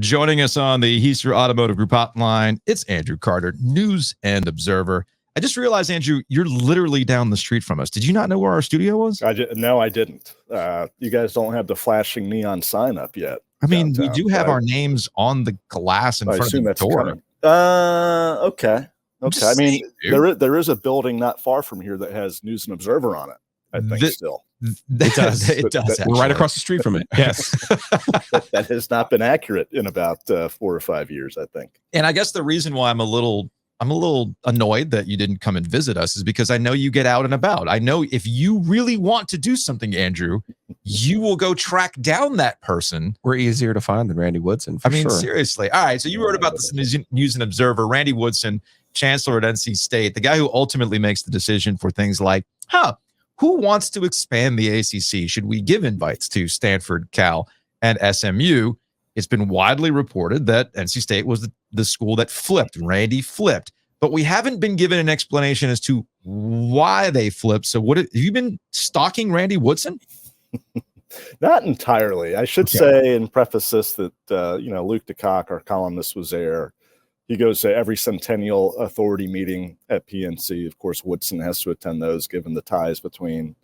Joining us on the Heister Automotive Group hotline, it's Andrew Carter, News and Observer. I just realized, Andrew, you're literally down the street from us. Did you not know where our studio was? No, I didn't. You guys don't have the flashing neon sign up yet. I mean, we do have our names on the glass in front of the door. Okay. I mean, there is a building not far from here that has News and Observer on it. I think still. It does. We're right across the street from it. Yes. That has not been accurate in about 4 or 5 years, I think. And I guess the reason why I'm a little annoyed that you didn't come and visit us is because I know you get out and about. I know if you really want to do something, Andrew, you will go track down that person. We're easier to find than Randy Woodson. Seriously. All right. So you wrote about this in News and Observer. Randy Woodson, chancellor at NC State, the guy who ultimately makes the decision for things like, who wants to expand the ACC? Should we give invites to Stanford, Cal, and SMU? It's been widely reported that NC State was the school that flipped. Randy flipped. But we haven't been given an explanation as to why they flipped. So have you been stalking Randy Woodson? Not entirely. I should say and preface this that, Luke DeCock, our columnist, was there. He goes to every Centennial Authority meeting at PNC. Of course, Woodson has to attend those given the ties between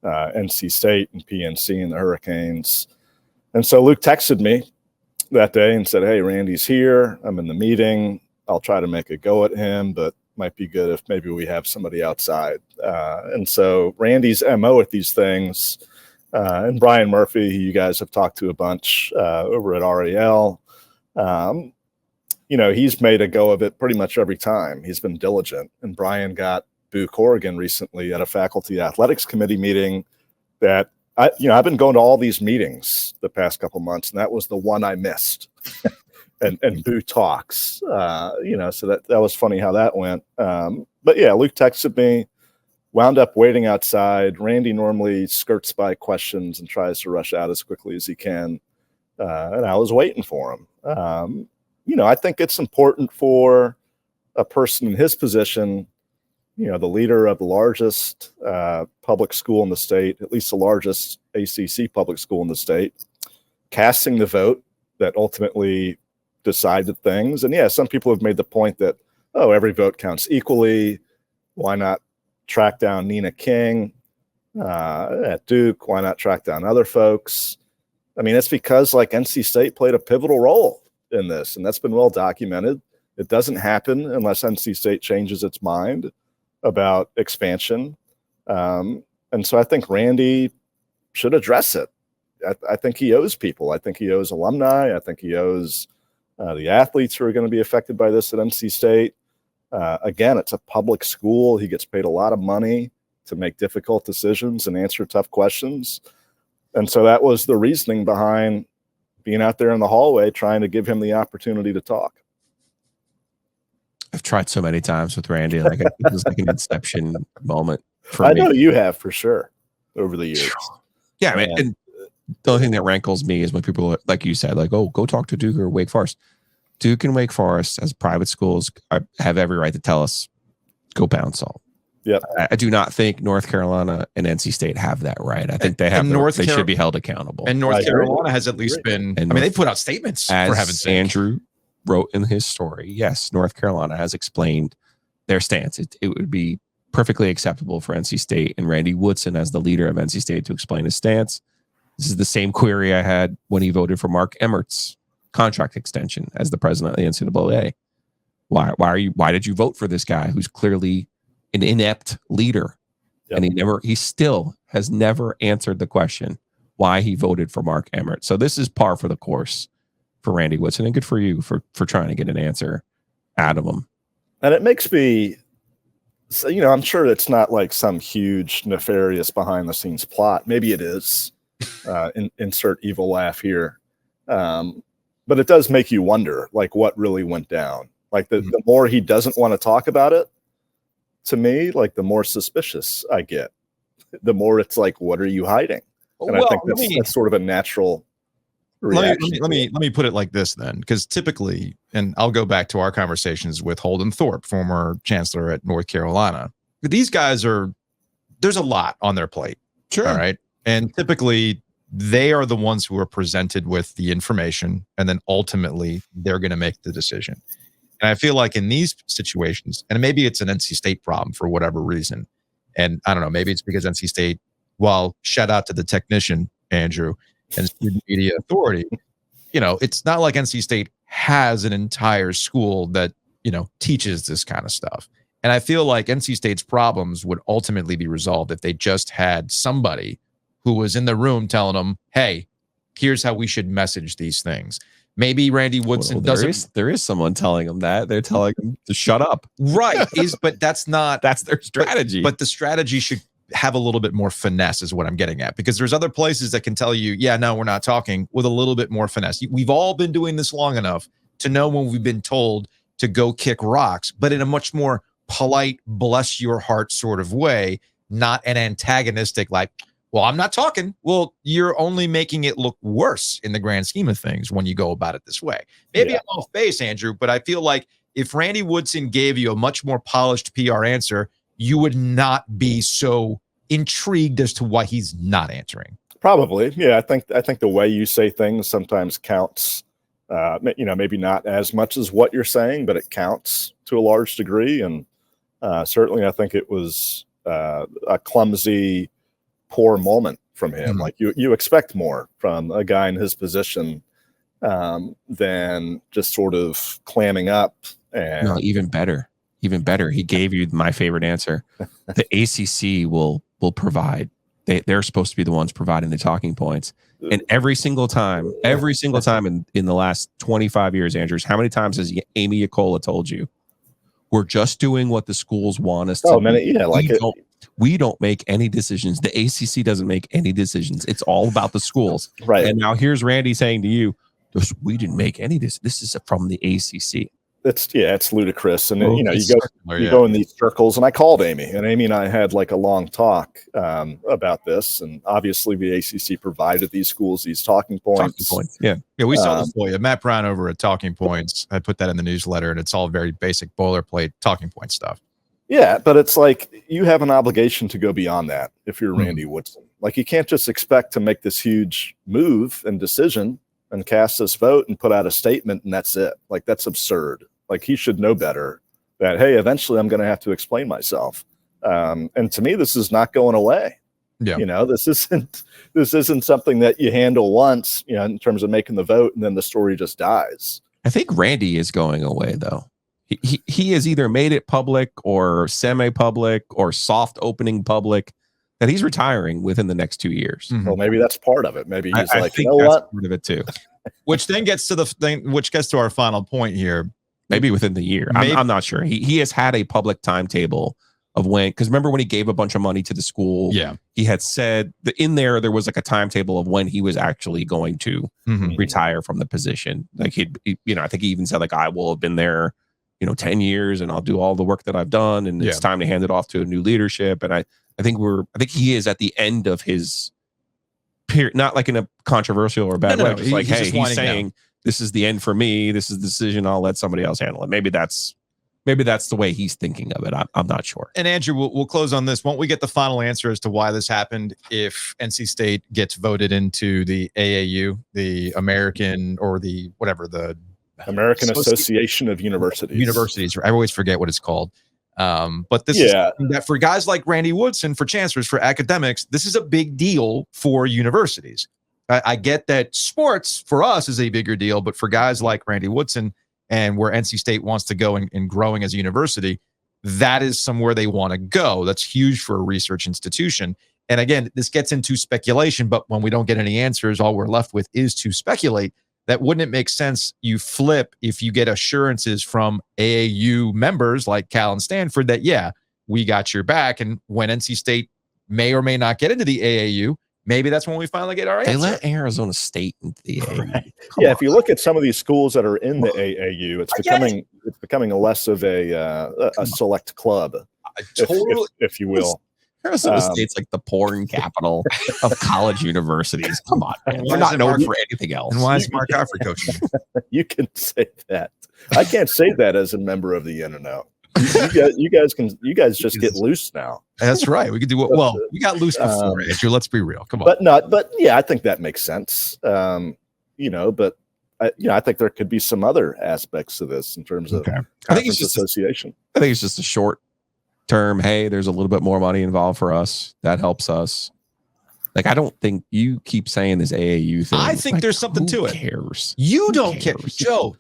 NC State and PNC and the Hurricanes. And so Luke texted me that day and said, "Hey, Randy's here. I'm in the meeting. I'll try to make a go at him, but might be good if maybe we have somebody outside." And so Randy's MO at these things, and Brian Murphy, who you guys have talked to a bunch over at RAL, he's made a go of it pretty much every time. He's been diligent. And Brian got Boo Corrigan recently at a faculty athletics committee meeting that I've been going to all these meetings the past couple months, and that was the one I missed. and Boo talks, so that was funny how that went. But yeah, Luke texted me, wound up waiting outside. Randy normally skirts by questions and tries to rush out as quickly as he can. And I was waiting for him. I think it's important for a person in his position, the leader of the largest public school in the state, at least the largest ACC public school in the state, casting the vote that ultimately decided things. And yeah, some people have made the point that, every vote counts equally. Why not track down Nina King at Duke? Why not track down other folks? I mean, it's because NC State played a pivotal role in this, and that's been well documented. It doesn't happen unless NC State changes its mind about expansion. And so I think Randy should address it. I think he owes people. I think he owes alumni. I think he owes the athletes who are going to be affected by this at NC State. Again, it's a public school. He gets paid a lot of money to make difficult decisions and answer tough questions. And so that was the reasoning behind being out there in the hallway, trying to give him the opportunity to talk. I've tried so many times with Randy. It was like an inception moment for me. I know you have for sure over the years. Yeah, I mean, and the only thing that rankles me is when people, like you said, go talk to Duke or Wake Forest. Duke and Wake Forest, as private schools, have every right to tell us, go pound salt. Yeah, I do not think North Carolina and NC State have that right. I think they have. They should be held accountable. And North Carolina has at least been. They put out statements for heaven's sake. Andrew wrote in his story, yes, North Carolina has explained their stance. It would be perfectly acceptable for NC State and Randy Woodson as the leader of NC State to explain his stance. This is the same query I had when he voted for Mark Emmert's contract extension as the president of the NCAA. Why did you vote for this guy who's clearly an inept leader? Yep. And he still has never answered the question why he voted for Mark Emmert. So this is par for the course for Randy Woodson, and good for you for trying to get an answer out of him. And it makes me, I'm sure it's not like some huge nefarious behind the scenes plot. Maybe it is. Insert evil laugh here. But it does make you wonder, what really went down. The more he doesn't want to talk about it, to me, the more suspicious I get. The more it's what are you hiding? And I think that's sort of a natural reaction. Let me put it like this then, because typically, and I'll go back to our conversations with Holden Thorpe, former chancellor at North Carolina. These guys there's a lot on their plate. Sure. All right. And typically they are the ones who are presented with the information, and then ultimately they're going to make the decision. And I feel like in these situations, and maybe it's an NC State problem for whatever reason, and I don't know, maybe it's because NC State, well, shout out to the technician, Andrew, and Student Media Authority, it's not like NC State has an entire school that, teaches this kind of stuff. And I feel like NC State's problems would ultimately be resolved if they just had somebody who was in the room telling them, hey, here's how we should message these things. Maybe Randy Woodson doesn't. There is someone telling them that. They're telling them to shut up. Right. But that's not. That's their strategy. But the strategy should have a little bit more finesse is what I'm getting at, because there's other places that can tell you, yeah, no, we're not talking, with a little bit more finesse. We've all been doing this long enough to know when we've been told to go kick rocks, but in a much more polite, bless your heart sort of way, not an antagonistic, like, well, I'm not talking. Well, you're only making it look worse in the grand scheme of things when you go about it this way. Maybe I'm off base, Andrew, but I feel like if Randy Woodson gave you a much more polished PR answer, you would not be so intrigued as to why he's not answering. Probably. Yeah. I think the way you say things sometimes counts, maybe not as much as what you're saying, but it counts to a large degree. And certainly I think it was a clumsy, poor moment from him. Mm-hmm. Like you expect more from a guy in his position than just sort of clamming up. And no, even better. He gave you my favorite answer. The ACC will provide. They're supposed to be the ones providing the talking points. And every single time in the last 25 years, Andrews, how many times has Amy Yacola told you, we're just doing what the schools want us to do. Yeah, we don't make any decisions. The ACC doesn't make any decisions. It's all about the schools. Right. And now here's Randy saying to you, we didn't make any decisions. This is from the ACC. It's ludicrous. And you go in these circles, and I called Amy, and Amy and I had like a long talk about this. And obviously the ACC provided these schools these talking points. Yeah. We saw this for you. Matt Brown over at Talking Points, I put that in the newsletter, and it's all very basic boilerplate talking point stuff. Yeah, but it's like you have an obligation to go beyond that if you're Randy Woodson. Like, you can't just expect to make this huge move and decision and cast this vote and put out a statement and that's it. Like, that's absurd. Like, he should know better that, hey, eventually I'm going to have to explain myself. And to me, this is not going away. Yeah. This isn't something that you handle once, in terms of making the vote and then the story just dies. I think Randy is going away, though. He has either made it public or semi-public or soft opening public that he's retiring within the next 2 years. Mm-hmm. Well, maybe that's part of it. Maybe he's I like, think you know that's what? part of it too. Which then gets to our final point here. Maybe within the year. I'm not sure. He has had a public timetable of when, because remember when he gave a bunch of money to the school? Yeah. He had said that in there was like a timetable of when he was actually going to retire from the position. Like I think he even said, like, I will have been there 10 years and I'll do all the work that I've done. And it's time to hand it off to a new leadership. And I think he is at the end of his period, not like in a controversial or bad way. Just like, he's saying, this is the end for me. This is the decision. I'll let somebody else handle it. Maybe that's the way he's thinking of it. I'm not sure. And Andrew, we'll close on this. Won't we get the final answer as to why this happened if NC State gets voted into the AAU, the American, or the whatever, the American Association of Universities. I always forget what it's called. But this is that for guys like Randy Woodson, for chancellors, for academics, this is a big deal for universities. I get that sports for us is a bigger deal, but for guys like Randy Woodson and where NC State wants to go and growing as a university, that is somewhere they want to go. That's huge for a research institution. And again, this gets into speculation, but when we don't get any answers, all we're left with is to speculate. That wouldn't it make sense you flip if you get assurances from AAU members like Cal and Stanford that, we got your back. And when NC State may or may not get into the AAU, maybe that's when we finally get our answer. They let Arizona State into the AAU. Right. If you look at some of these schools that are in the AAU, it's becoming less of a select club, if you will. Arizona State's like the porn capital of college universities. Come on, man. They're not known for anything else. And why is Mark Godfrey coaching? You can say that. I can't say that as a member of the NNO. you guys just get loose now. That's right. We could do what? Well, we got loose before, Andrew. Let's be real. Come on. But yeah, I think that makes sense. But I think there could be some other aspects to this in terms of I think it's just association. I think it's just a short term. Hey, there's a little bit more money involved for us. That helps us. Like, I don't think you keep saying this AAU thing. I think there's something to it. Who cares? You don't care, Joe.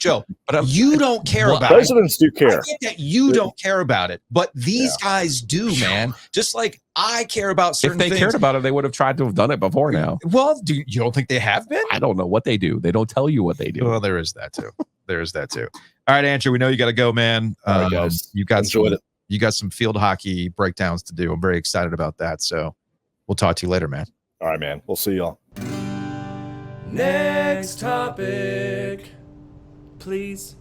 But you don't care about it. Presidents do care. I get that you don't care about it, but these guys do, man. Just like I care about certain things. If they cared about it, they would have tried to have done it before now. Well, you don't think they have been? I don't know what they do. They don't tell you what they do. Well, there is that too. All right, Andrew, we know you got to go, man. All right, guys. You got some field hockey breakdowns to do. I'm very excited about that. So we'll talk to you later, man. All right, man. We'll see y'all. Next topic, please.